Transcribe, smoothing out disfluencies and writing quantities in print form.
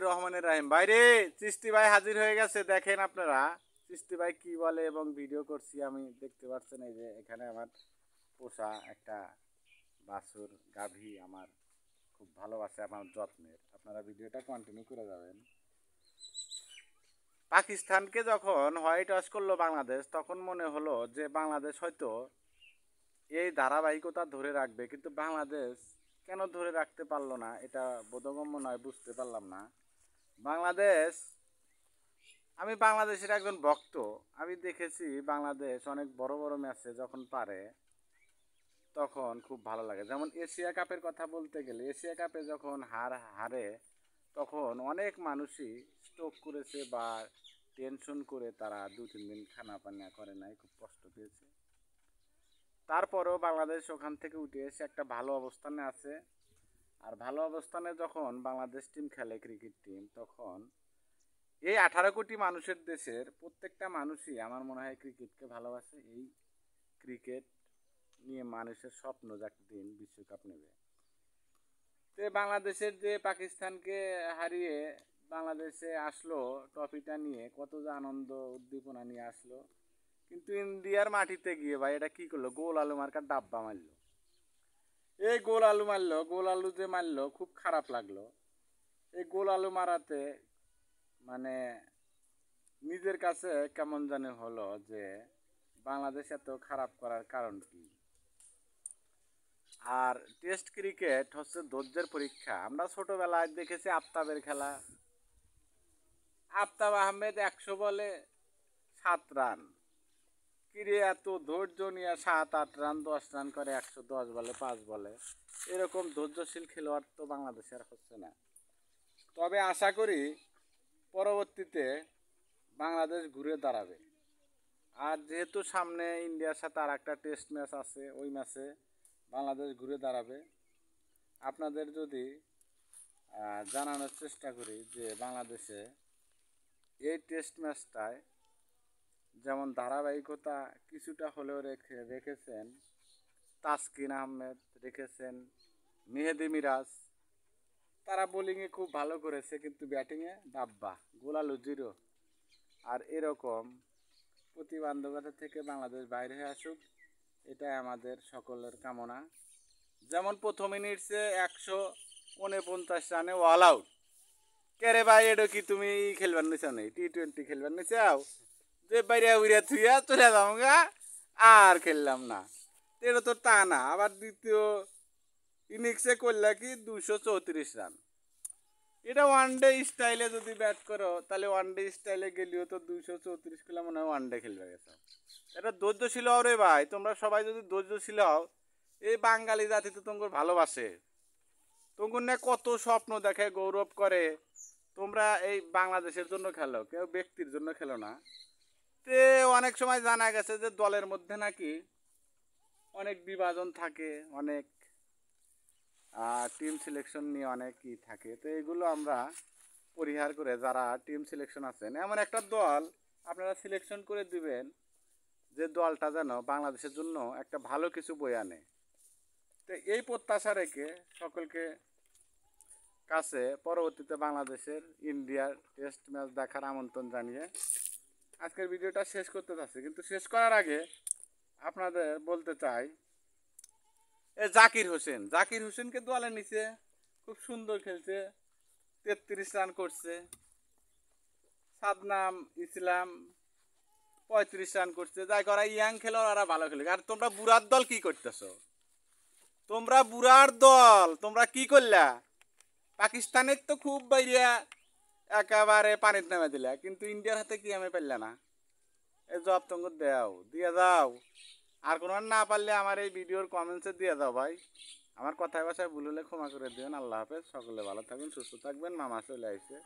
রহমানির রাহিম। বাইরে চিস্তি ভাই হাজির হয়ে গেছে, দেখেন আপনারা চিস্তি ভাই কি বলে এবং ভিডিও করছি আমি, দেখতে পাচ্ছেন। এই যে এখানে আমার পোষা একটা বাছুর গাভী আমার খুব ভালোবাসে, আমার যত্নের। আপনারা ভিডিওটা কন্টিনিউ করে যাবেন। পাকিস্তানকে যখন হোয়াইট ওয়াশ করলো বাংলাদেশ, তখন মনে হলো যে বাংলাদেশ হয়তো এই ধারাবাহিকতা ধরে রাখবে, কিন্তু বাংলাদেশ কেন ধরে রাখতে পারলো না এটা বোধগম্য নয়, বুঝতে পারলাম না। বাংলাদেশ, আমি বাংলাদেশের একজন ভক্ত। আমি দেখেছি বাংলাদেশ অনেক বড় বড় ম্যাচে যখন পারে তখন খুব ভালো লাগে। যেমন এশিয়া কাপের কথা বলতে গেলে, এশিয়া কাপে যখন হারে তখন অনেক মানুষই স্ট্রোক করেছে বা টেনশন করে তারা 2-3 দিন খানা পানা করে নাই, খুব কষ্ট পেয়েছে। তারপরেও বাংলাদেশ ওখান থেকে উঠে এসে একটা ভালো অবস্থানে আছে। আর ভালো অবস্থানে যখন বাংলাদেশ টিম খেলে, ক্রিকেট টিম, তখন এই 18 কোটি মানুষের দেশের প্রত্যেকটা মানুষই আমার মনে হয় ক্রিকেটকে ভালোবাসে। এই ক্রিকেট নিয়ে মানুষের স্বপ্ন যে একদিন বিশ্বকাপ নেবে। তো বাংলাদেশের যে পাকিস্তানকে হারিয়ে বাংলাদেশে আসলো ট্রফিটা নিয়ে, কত যে আনন্দ উদ্দীপনা নিয়ে আসলো। কিন্তু ইন্ডিয়ার মাটিতে গিয়ে ভাই এটা কি করলো, গোল আলু মার্কার ডাব্বা মারলো। এই গোল আলু মারলো, গোল আলু যে মারলো খুব খারাপ লাগলো। এই গোল আলু মারাতে মানে নিজের কাছে কেমন জানি হলো যে বাংলাদেশ এত খারাপ করার কারণ কি। আর টেস্ট ক্রিকেট হচ্ছে ধৈর্যের পরীক্ষা। আমরা ছোটবেলায় দেখেছি আফতাবের খেলা, আফতাব আহমেদ 100 বলে 7 রান, কিরে এত ধৈর্য নিয়ে 7-8 রান 10 রান করে 110 বলে 5 বলে, এরকম ধৈর্যশীল খেলোয়াড় তো বাংলাদেশের হচ্ছে না। তবে আশা করি পরবর্তীতে বাংলাদেশ ঘুরে দাঁড়াবে। আর যেহেতু সামনে ইন্ডিয়ার সাথে আর একটা টেস্ট ম্যাচ আছে, ওই ম্যাচে বাংলাদেশ ঘুরে দাঁড়াবে। আপনাদের যদি জানানোর চেষ্টা করি যে বাংলাদেশে এই টেস্ট ম্যাচটায় যেমন ধারাবাহিকতা কিছুটা হলেও রেখেছেন তাসকিন আহমেদ, রেখেছেন মেহেদি মিরাজ, তারা বোলিংয়ে খুব ভালো করেছে, কিন্তু ব্যাটিংয়ে ডাব্বা, গোল আলু জিরো। আর এরকম প্রতিবন্ধকতা থেকে বাংলাদেশ বাইরে হয়ে আসুক, এটাই আমাদের সকলের কামনা। যেমন প্রথম ইনিংসে 149 রানে অল আউট। কে রে ভাই, এটা কি তুমি খেলবার নিচাও নেই, T20 খেলবার নিচাও, যে বাইরে উড়িয়া থুইয়া চলে যাও গা, আর খেললাম না। এটা তো তা না। আবার দ্বিতীয় ইনিংসে করলে কি 234 রান। এটা ওয়ান ডে স্টাইলে যদি ব্যাট করো তাহলে ওয়ান ডে স্টাইলে গেলেও তো 234 খেলা মনে হয় ওয়ান ডে খেলবে গেছো। এটা ধৈর্যশীল হও রে ভাই, তোমরা সবাই যদি ধৈর্যশীল হও, এই বাঙালি জাতি তো তোমাকে ভালোবাসে, তোমাকে নিয়ে কত স্বপ্ন দেখে, গৌরব করে। তোমরা এই বাংলাদেশের জন্য খেলো, কেউ ব্যক্তির জন্য খেলো না। তে অনেক সময় জানা গেছে যে দলের মধ্যে নাকি অনেক বিভাজন থাকে, অনেক টিম সিলেকশন নিয়ে অনেক ই থাকে। তো এগুলো আমরা পরিহার করে যারা টিম সিলেকশন আছেন, এমন একটা দল আপনারা সিলেকশন করে দিবেন যে দলটা যেন বাংলাদেশের জন্য একটা ভালো কিছু বয়ে আনে। তো এই প্রত্যাশা রেখে সকলকে কাছে পরবর্তীতে বাংলাদেশের ইন্ডিয়ার টেস্ট ম্যাচ দেখার আমন্ত্রণ জানিয়ে আজকের ভিডিওটা শেষ করতে চাচ্ছি। কিন্তু শেষ করার আগে আপনাদের বলতে চাই, জাকির হোসেনকে দলে নিচে, খুব সুন্দর খেলছে, 33 রান করছে। সাদনাম ইসলাম 35 রান করছে। যাই করা ইয়াং খেলোয়াড়, ওরা ভালো খেলে। আর তোমরা বুড়ার দল কি করতেছো? তোমরা বুড়ার দল, তোমরা কি করলা? পাকিস্তানের তো খুব বাইরিয়া একেবারে পানির নামে দিলা, কিন্তু ইন্ডিয়ার হাতে কি আমি পারলা না? এই জব তোমাকে দিয়ে যাও। আর কোনো না পারলে আমার এই ভিডিওর কমেন্টসে দিয়ে দাও ভাই। আমার কথায় ভাষায় ভুল হলে ক্ষমা করে দিবেন। আল্লাহ হাফেজ, সকলে ভালো থাকবেন, সুস্থ থাকবেন। মামা চলে আইছে।